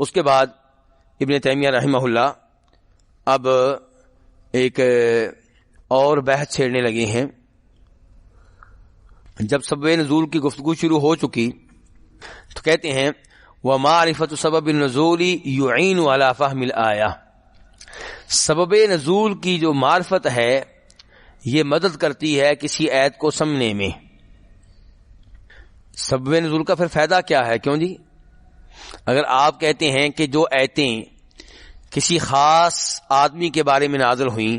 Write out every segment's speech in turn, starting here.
اس کے بعد ابن تیمیہ رحمہ اللہ اب ایک اور بحث چھیڑنے لگے ہیں. جب سبب نزول کی گفتگو شروع ہو چکی تو کہتے ہیں وَمَعْرِفَةُ سَبَبِ النُّزُولِ يُعِينُ عَلَى فَهْمِ الْآيَةِ، سبب نزول کی جو معرفت ہے یہ مدد کرتی ہے کسی آیت کو سمجھنے میں. سبب نزول کا پھر فائدہ کیا ہے؟ کیوں جی؟ اگر آپ کہتے ہیں کہ جو آیتیں کسی خاص آدمی کے بارے میں نازل ہوئیں،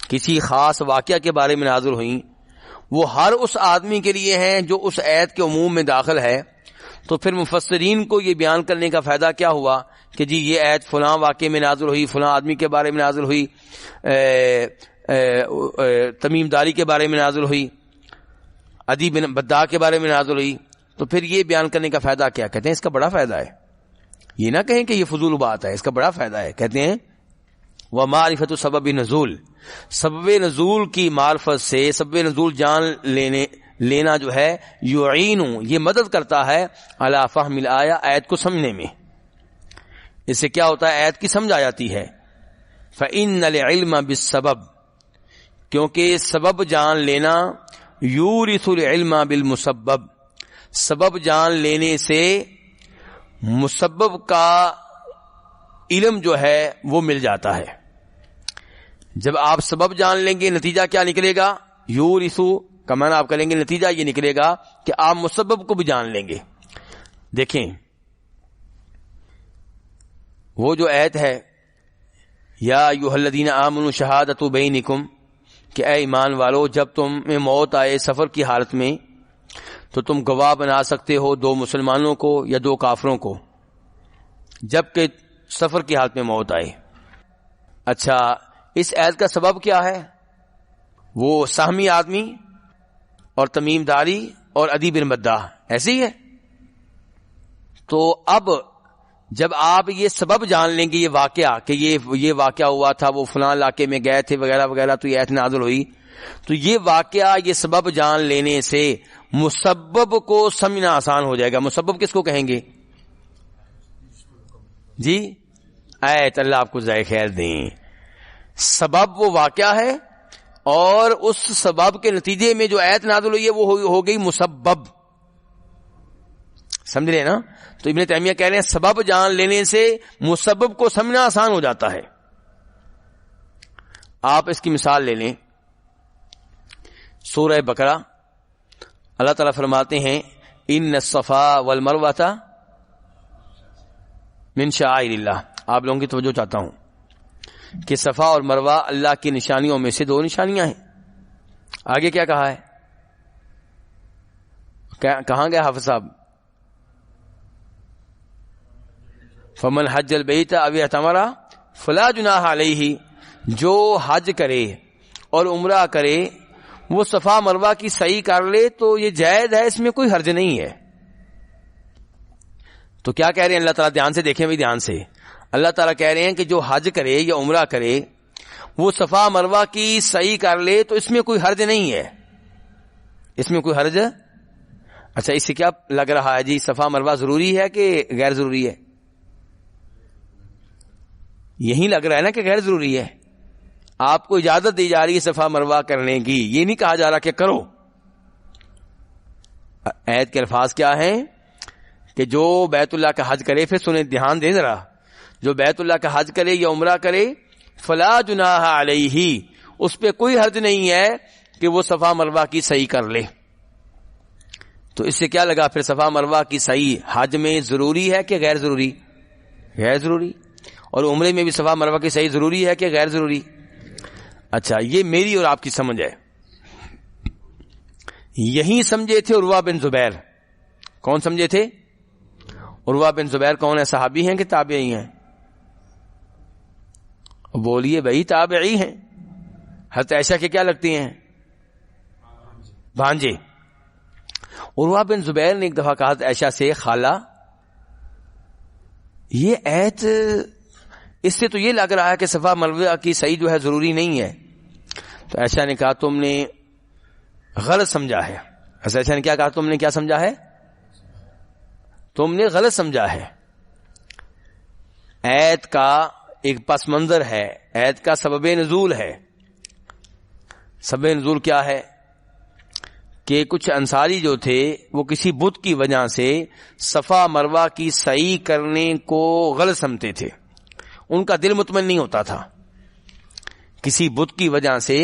کسی خاص واقعہ کے بارے میں نازل ہوئیں، وہ ہر اس آدمی کے لیے ہیں جو اس آیت کے عموم میں داخل ہے، تو پھر مفسرین کو یہ بیان کرنے کا فائدہ کیا ہوا کہ جی یہ آیت فلاں واقعے میں نازل ہوئی، فلاں آدمی کے بارے میں نازل ہوئی، تمیم داری کے بارے میں نازل ہوئی، عدی بن بدع کے بارے میں نازل ہوئی. تو پھر یہ بیان کرنے کا فائدہ کیا؟ کہتے ہیں اس کا بڑا فائدہ ہے. یہ نہ کہیں کہ یہ فضول بات ہے، اس کا بڑا فائدہ ہے. کہتے ہیں وَمَعْرِفَةُ سَبَبِ نُزُول، سبب نزول کی معرفت سے سبب نزول جان لینا جو ہے یعین، یہ مدد کرتا ہے علی فہم الآیہ، آیت کو سمجھنے میں. اس سے کیا ہوتا ہے؟ آیت کی سمجھ آ جاتی ہے. فَإِنَّ الْعِلْمَ بِالسَّبَبِ، کیونکہ سبب جان لینا یورث العلم بالمسبب، سبب جان لینے سے مسبب کا علم جو ہے وہ مل جاتا ہے. جب آپ سبب جان لیں گے نتیجہ کیا نکلے گا؟ یورثو کا معنی آپ کریں گے نتیجہ یہ نکلے گا کہ آپ مسبب کو بھی جان لیں گے. دیکھیں وہ جو آیت ہے یا ایھا الذین آمنوا شہادۃ بینکم، کہ اے ایمان والو جب تم میں موت آئے سفر کی حالت میں تو تم گواہ بنا سکتے ہو دو مسلمانوں کو یا دو کافروں کو، جبکہ سفر کی حالت میں موت آئے. اچھا اس آیت کا سبب کیا ہے؟ وہ سہمی آدمی اور تمیم داری اور عدی بن بدع، ایسے ہی ہے. تو اب جب آپ یہ سبب جان لیں گے، یہ واقعہ کہ یہ واقعہ ہوا تھا، وہ فلاں علاقے میں گئے تھے وغیرہ وغیرہ، تو یہ آیت نازل ہوئی، تو یہ واقعہ یہ سبب جان لینے سے مسبب کو سمجھنا آسان ہو جائے گا. مسبب کس کو کہیں گے جی؟ آیت، اللہ آپ کو ذائقہ خیر دیں. سبب وہ واقعہ ہے اور اس سبب کے نتیجے میں جو آیت نازل ہوئی ہے وہ ہو گئی مسبب. سمجھ رہے ہیں نا؟ تو ابن تیمیہ کہہ رہے ہیں سبب جان لینے سے مسبب کو سمجھنا آسان ہو جاتا ہے. آپ اس کی مثال لے لیں، سورہ بقرہ اللہ تعالیٰ فرماتے ہیں ان الصفا والمروۃ من شعائر اللہ. آپ لوگوں کی توجہ چاہتا ہوں کہ صفا اور مروہ اللہ کی نشانیوں میں سے دو نشانیاں ہیں. آگے کیا کہا ہے؟ کہاں گئے حافظ صاحب؟ فمن حج البیت او اعتمر فلا جناح علیہ، جو حج کرے اور عمرہ کرے وہ صفا مروہ کی سعی کر لے تو یہ جائز ہے، اس میں کوئی حرج نہیں ہے. تو کیا کہہ رہے ہیں اللہ تعالیٰ؟ دھیان سے دیکھیں بھائی، دھیان سے. اللہ تعالیٰ کہہ رہے ہیں کہ جو حج کرے یا عمرہ کرے وہ صفا مروہ کی سعی کر لے تو اس میں کوئی حرج نہیں ہے، اس میں کوئی حرج. اچھا اس سے کیا لگ رہا ہے جی؟ صفا مروہ ضروری ہے کہ غیر ضروری ہے؟ یہی لگ رہا ہے نا کہ غیر ضروری ہے. آپ کو اجازت دی جا رہی ہے صفا مروہ کرنے کی، یہ نہیں کہا جا رہا کہ کرو. آیت کے الفاظ کیا ہیں کہ جو بیت اللہ کا حج کرے، پھر سنیں دھیان دیں ذرا، جو بیت اللہ کا حج کرے یا عمرہ کرے فلا جناح علیہ، اس پہ کوئی حرج نہیں ہے کہ وہ صفا مروہ کی سعی کر لے. تو اس سے کیا لگا پھر صفا مروہ کی سعی حج میں ضروری ہے کہ غیر ضروری؟ غیر ضروری. اور عمرے میں بھی صفا مروہ کی سعی ضروری ہے کہ غیر ضروری؟ اچھا یہ میری اور آپ کی سمجھ ہے. یہی سمجھے تھے عروہ بن زبیر. کون سمجھے تھے؟ عروہ بن زبیر کون ہے؟ صحابی ہیں کہ تابعی ہیں؟ بولیے بھائی، تابعی ہیں. حضرت عائشہ کے کیا لگتی ہیں؟ بھانجے. عروہ بن زبیر نے ایک دفعہ کہا عائشہ سے، خالہ یہ ایت اس سے تو یہ لگ رہا ہے کہ صفا مروہ کی سعی جو ہے ضروری نہیں ہے. تو عائشہ نے کہا تم نے غلط سمجھا ہے. عائشہ نے کیا کہا؟ تم نے کیا سمجھا ہے؟ تم نے غلط سمجھا ہے. ایت کا ایک پس منظر ہے، ایت کا سبب نزول ہے. سبب نزول کیا ہے کہ کچھ انصاری جو تھے وہ کسی بت کی وجہ سے صفا مروہ کی سعی کرنے کو غلط سمجھتے تھے، ان کا دل مطمئن نہیں ہوتا تھا. کسی بت کی وجہ سے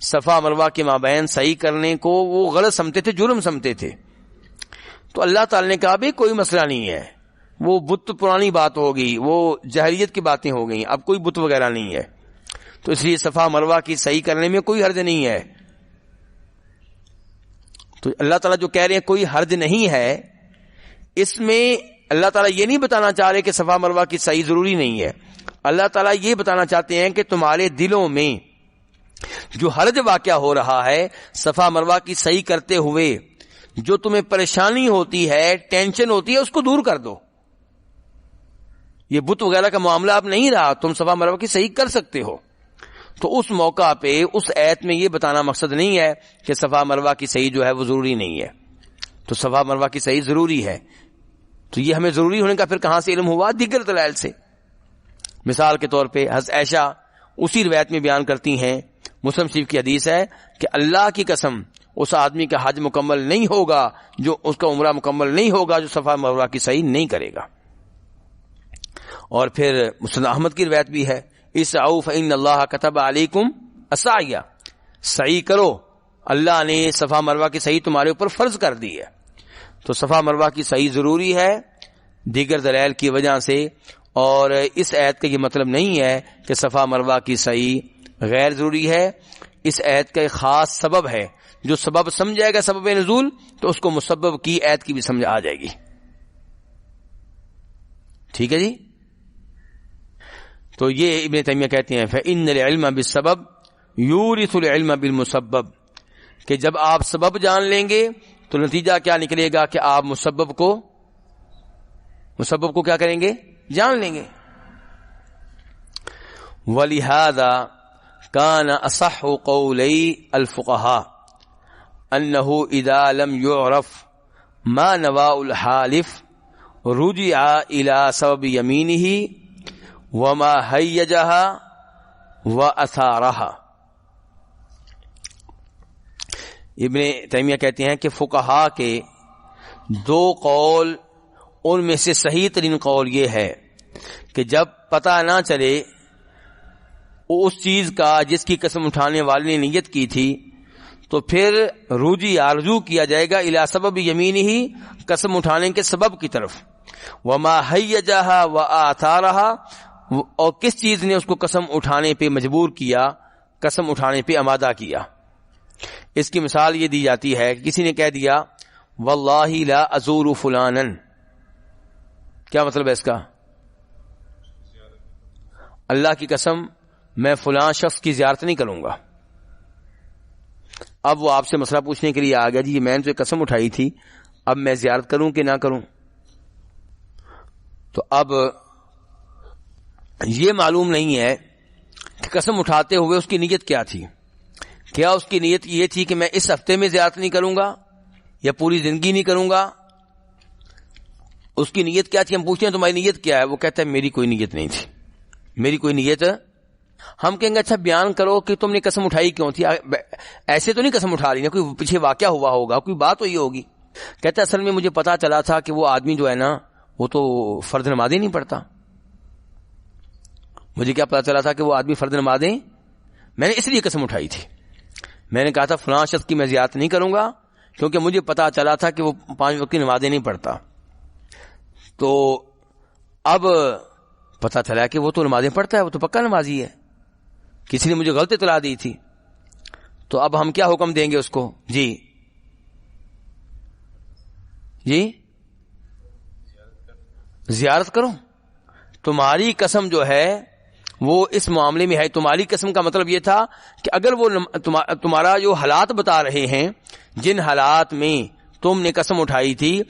صفا مروہ کے مابین سعی کرنے کو وہ غلط سمجھتے تھے، جرم سمجھتے تھے. تو اللہ تعالی نے کہا بھی کوئی مسئلہ نہیں ہے، وہ بت پرانی بات ہو گئی، وہ جاہلیت کی باتیں ہو گئیں، اب کوئی بت وغیرہ نہیں ہے. تو اس لیے صفا مروہ کی صحیح کرنے میں کوئی حرج نہیں ہے. تو اللہ تعالیٰ جو کہہ رہے ہیں کوئی حرج نہیں ہے، اس میں اللہ تعالیٰ یہ نہیں بتانا چاہ رہے کہ صفا مروہ کی صحیح ضروری نہیں ہے. اللہ تعالیٰ یہ بتانا چاہتے ہیں کہ تمہارے دلوں میں جو حرج واقع ہو رہا ہے صفا مروہ کی صحیح کرتے ہوئے، جو تمہیں پریشانی ہوتی ہے، ٹینشن ہوتی ہے، اس کو دور کر دو. یہ بت وغیرہ کا معاملہ اب نہیں رہا، تم صفا مروہ کی صحیح کر سکتے ہو. تو اس موقع پہ اس ایت میں یہ بتانا مقصد نہیں ہے کہ صفا مروہ کی صحیح جو ہے وہ ضروری نہیں ہے. تو صفا مروہ کی صحیح ضروری ہے. تو یہ ہمیں ضروری ہونے کا پھر کہاں سے علم ہوا؟ دیگر دلائل سے. مثال کے طور پہ حضرت عائشہ اسی روایت میں بیان کرتی ہیں، مسلم شریف کی حدیث ہے کہ اللہ کی قسم اس آدمی کا حج مکمل نہیں ہوگا، جو اس کا عمرہ مکمل نہیں ہوگا، جو صفا مروہ کی صحیح نہیں کرے گا. اور پھر مسند احمد کی روایت بھی ہے، اسعوا فإن اللہ كتب علیکم السعی، سعی کرو، اللہ نے صفا مروہ کی صحیح تمہارے اوپر فرض کر دی ہے. تو صفا مروہ کی صحیح ضروری ہے دیگر دلائل کی وجہ سے. اور اس ایت کا یہ مطلب نہیں ہے کہ صفا مروہ کی صحیح غیر ضروری ہے. اس ایت کا ایک خاص سبب ہے، جو سبب سمجھائے گا سبب نزول تو اس کو مسبب کی ایت کی بھی سمجھ آ جائے گی. ٹھیک ہے جی. تو یہ ابن تیمیہ کہتے ہیں فإن العلم بالسبب یورث العلم بالمسبب، کہ جب آپ سبب جان لیں گے تو نتیجہ کیا نکلے گا کہ آپ مسبب کو کیا کریں گے؟ جان لیں گے. ولہذا کان اصح قولی الفقہاء انہ اذا لم يعرف ما نواء الحالف رجع الى سبب یمینہ وما هیجها واثارها. ابن تیمیہ کہتے ہیں کہ فقہا کے دو قول، ان میں سے صحیح ترین قول یہ ہے کہ جب پتہ نہ چلے اس چیز کا جس کی قسم اٹھانے والے نے نیت کی تھی، تو پھر رجوع کیا جائے گا الی سبب یمینہ، قسم اٹھانے کے سبب کی طرف. وما هیجها واثارها، اور کس چیز نے اس کو قسم اٹھانے پہ مجبور کیا، قسم اٹھانے پہ آمادہ کیا. اس کی مثال یہ دی جاتی ہے کہ کسی نے کہہ دیا واللہ لا ازور فلانا. کیا مطلب ہے اس کا؟ اللہ کی قسم میں فلاں شخص کی زیارت نہیں کروں گا. اب وہ آپ سے مسئلہ پوچھنے کے لیے آ گیا، جی میں نے تو قسم اٹھائی تھی، اب میں زیارت کروں کہ نہ کروں. تو اب یہ معلوم نہیں ہے کہ قسم اٹھاتے ہوئے اس کی نیت کیا تھی. کیا اس کی نیت یہ تھی کہ میں اس ہفتے میں زیارت نہیں کروں گا یا پوری زندگی نہیں کروں گا؟ اس کی نیت کیا تھی؟ ہم پوچھتے ہیں تمہاری نیت کیا ہے؟ وہ کہتا ہے میری کوئی نیت نہیں تھی، میری کوئی نیت. ہم کہیں گے اچھا بیان کرو کہ تم نے قسم اٹھائی کیوں تھی؟ ایسے تو نہیں قسم اٹھا رہی نا، کوئی پیچھے واقعہ ہوا ہوگا، کوئی بات ہوئی ہوگی. کہتا ہے اصل میں مجھے پتا چلا تھا کہ وہ آدمی جو ہے نا وہ تو فرض نمازیں نہیں پڑھتا. مجھے کیا پتا چلا تھا کہ وہ آدمی فرض نمازیں، میں نے اس لیے قسم اٹھائی تھی. میں نے کہا تھا فلاں شخص کی میں زیارت نہیں کروں گا کیونکہ مجھے پتا چلا تھا کہ وہ 5 وقت کی نمازیں نہیں پڑھتا. تو اب پتا چلا کہ وہ تو نمازیں پڑھتا ہے، وہ تو پکا نمازی ہے، کسی نے مجھے غلط اطلاع دی تھی. تو اب ہم کیا حکم دیں گے اس کو؟ جی زیارت کرو. تمہاری قسم جو ہے وہ اس معاملے میں ہے. تمہاری قسم کا مطلب یہ تھا کہ اگر وہ تمہارا جو حالات بتا رہے ہیں، جن حالات میں تم نے قسم اٹھائی تھی،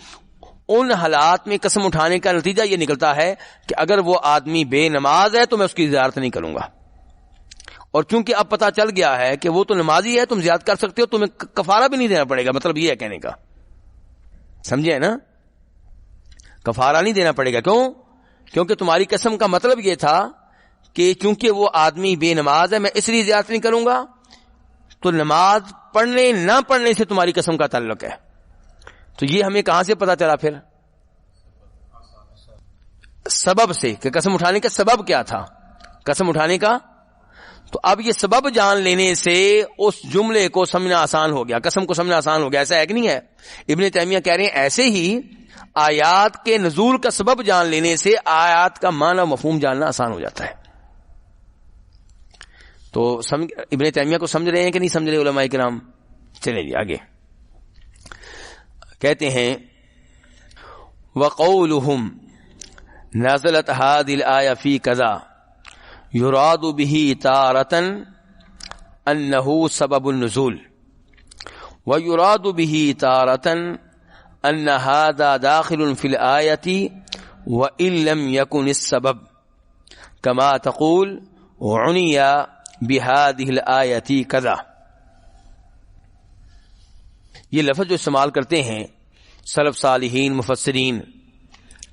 ان حالات میں قسم اٹھانے کا نتیجہ یہ نکلتا ہے کہ اگر وہ آدمی بے نماز ہے تو میں اس کی زیارت نہیں کروں گا. اور چونکہ اب پتا چل گیا ہے کہ وہ تو نمازی ہے، تم زیارت کر سکتے ہو، تمہیں کفارہ بھی نہیں دینا پڑے گا. مطلب یہ ہے کہنے کا، سمجھے نا؟ کفارہ نہیں دینا پڑے گا. کیوں؟ کیونکہ تمہاری قسم کا مطلب یہ تھا کہ چونکہ وہ آدمی بے نماز ہے میں اس لیے زیادتی نہیں کروں گا، تو نماز پڑھنے نہ پڑھنے سے تمہاری قسم کا تعلق ہے. تو یہ ہمیں کہاں سے پتا چلا؟ پھر سبب سے، کہ قسم اٹھانے کا سبب کیا تھا، قسم اٹھانے کا. تو اب یہ سبب جان لینے سے اس جملے کو سمجھنا آسان ہو گیا، قسم کو سمجھنا آسان ہو گیا. ایسا ہے کہ نہیں ہے؟ ابن تیمیہ کہہ رہے ہیں ایسے ہی آیات کے نزول کا سبب جان لینے سے آیات کا معنی و مفہوم جاننا آسان ہو جاتا ہے. تو ابن تیمیہ کو سمجھ رہے ہیں کہ نہیں سمجھ رہے علماء کرام؟ چلیں جی آگے کہتے ہیں وَقَوْلُهُمْ نَزَلَتْ هَذِهِ الْآيَةُ فِي كَذَا يُرَادُ بِهِ تَارَةً أَنَّهُ سَبَبُ النُّزُولِ وَيُرَادُ بِهِ تَارَةً أَنَّ هَذَا دَاخِلٌ فِي الْآيَةِ وَإِن لَّمْ يَكُنِ السَّبَبُ كَمَا تَقُولُ عُنِيَ بِهَذِهِ الْآيَةِ كَذَا. یہ لفظ جو استعمال کرتے ہیں سلف صالحین مفسرین،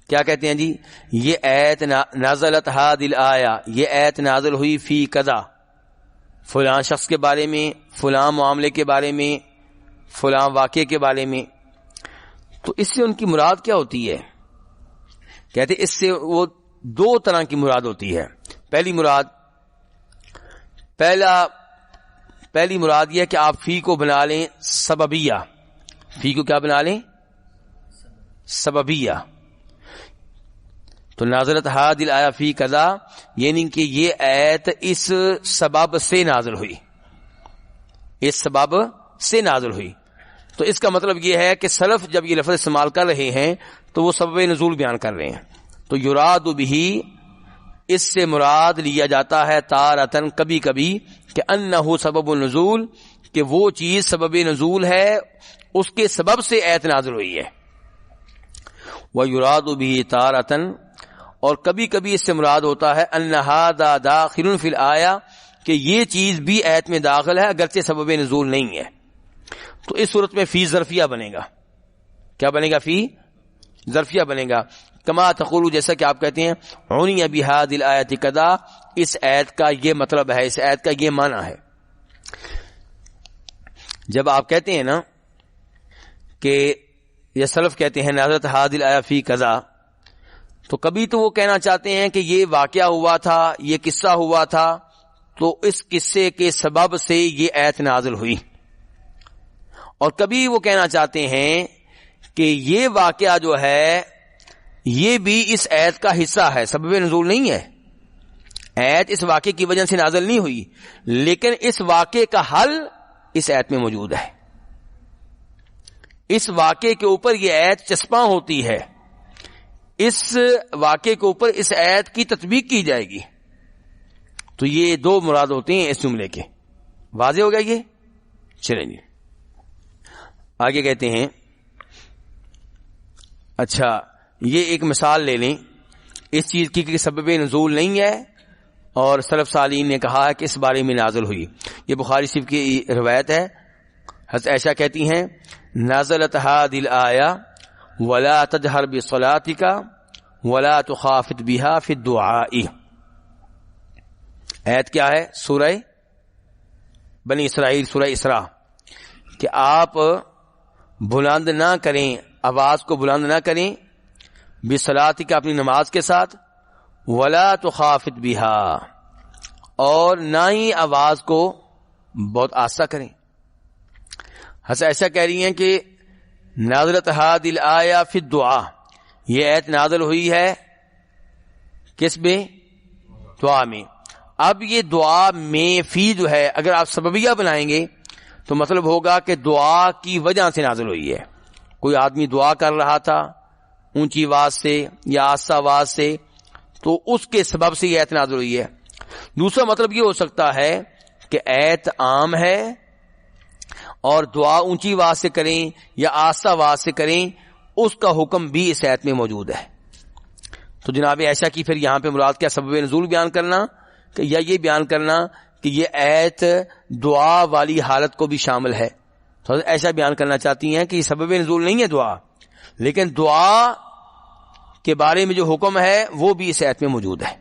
کیا کہتے ہیں جی؟ یہ آیت نازلت هذه الآیہ، یہ آیت نازل ہوئی فی کذا، فلاں شخص کے بارے میں، فلاں معاملے کے بارے میں، فلاں واقعے کے بارے میں. تو اس سے ان کی مراد کیا ہوتی ہے؟ کہتے اس سے وہ دو طرح کی مراد ہوتی ہے. پہلی مراد یہ ہے کہ آپ فی کو بنا لیں سببیہ. فی کو کیا بنا لیں؟ سببیہ. تو نازلت هذه الآیہ فی کذا یعنی کہ یہ آیت اس سبب سے نازل ہوئی، اس سبب سے نازل ہوئی. تو اس کا مطلب یہ ہے کہ سلف جب یہ لفظ استعمال کر رہے ہیں تو وہ سبب نزول بیان کر رہے ہیں. تو یراد بہ، اس سے مراد لیا جاتا ہے تارتن، کبھی کبھی، کہ انہ سبب النزول، کہ وہ چیز سبب نزول ہے، اس کے سبب سے آیت نازل ہوئی ہے. وَيُرَادُ بِهِ تَارَةً، اور کبھی کبھی اس سے مراد ہوتا ہے ان ھذا داخل فی الآیہ، کہ یہ چیز بھی آیت میں داخل ہے اگرچہ سبب نزول نہیں ہے. تو اس صورت میں فی ظرفیہ بنے گا. کیا بنے گا؟ فی ظرفیہ بنے گا. کما تقول، جیسا کہ آپ کہتے ہیں عنی بہذہ الآیۃ کذا، اس آیت کا یہ مطلب ہے، اس آیت کا یہ معنی ہے. جب آپ کہتے ہیں نا کہ یہ سلف کہتے ہیں نازلت هذه الآیہ فی کذا، تو کبھی تو وہ کہنا چاہتے ہیں کہ یہ واقعہ ہوا تھا، یہ قصہ ہوا تھا، تو اس قصے کے سبب سے یہ آیت نازل ہوئی. اور کبھی وہ کہنا چاہتے ہیں کہ یہ واقعہ جو ہے یہ بھی اس آیت کا حصہ ہے، سبب نزول نہیں ہے. آیت اس واقعے کی وجہ سے نازل نہیں ہوئی، لیکن اس واقعے کا حل اس آیت میں موجود ہے. اس واقعے کے اوپر یہ آیت چسپاں ہوتی ہے، اس واقعے کے اوپر اس آیت کی تطبیق کی جائے گی. تو یہ دو مراد ہوتے ہیں اس جملے کے. واضح ہو گیا یہ؟ چلیں جی آگے کہتے ہیں اچھا یہ ایک مثال لے لیں اس چیز کی کہ سبب نزول نہیں ہے اور سلف صالحین نے کہا ہے کہ اس بارے میں نازل ہوئی. یہ بخاری شریف کی روایت ہے. حضرت عائشہ کہتی ہیں نازلت هذه الآیہ ولا تجہر بصلاتک ولا تخافت بها فی الدعاء. آیت کیا ہے؟ سورہ بنی اسرائیل، سورہ اسراء، کہ آپ بلند نہ کریں، آواز کو بلند نہ کریں، بصلاتک، اپنی نماز کے ساتھ، ولا تخافت بها، اور نہ ہی آواز کو بہت آہستہ کریں. حضرت ایسا کہہ رہی ہیں کہ نازلت هذه الآیہ فی الدعاء، یہ آیت نازل ہوئی ہے کس میں؟ دعا میں. اب یہ دعا میں فی جو ہے اگر آپ سببیہ بنائیں گے تو مطلب ہوگا کہ دعا کی وجہ سے نازل ہوئی ہے. کوئی آدمی دعا کر رہا تھا اونچی آواز سے یا آہستہ آواز سے، تو اس کے سبب سے یہ آیت نازل ہوئی ہے. دوسرا مطلب یہ ہو سکتا ہے کہ آیت عام ہے اور دعا اونچی آواز سے کریں یا آہستہ آواز سے کریں، اس کا حکم بھی اس آیت میں موجود ہے. تو جناب ایسا کی پھر یہاں پہ مراد کیا؟ سبب نزول بیان کرنا، کہ یا یہ بیان کرنا کہ یہ آیت دعا والی حالت کو بھی شامل ہے. تو ایسا بیان کرنا چاہتی ہیں کہ یہ سبب نزول نہیں ہے دعا، لیکن دعا کے بارے میں جو حکم ہے وہ بھی اس آیت میں موجود ہے.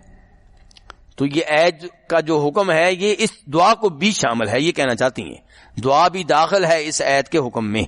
تو یہ آیت کا جو حکم ہے یہ اس دعا کو بھی شامل ہے, یہ کہنا چاہتی ہیں دعا بھی داخل ہے اس آیت کے حکم میں.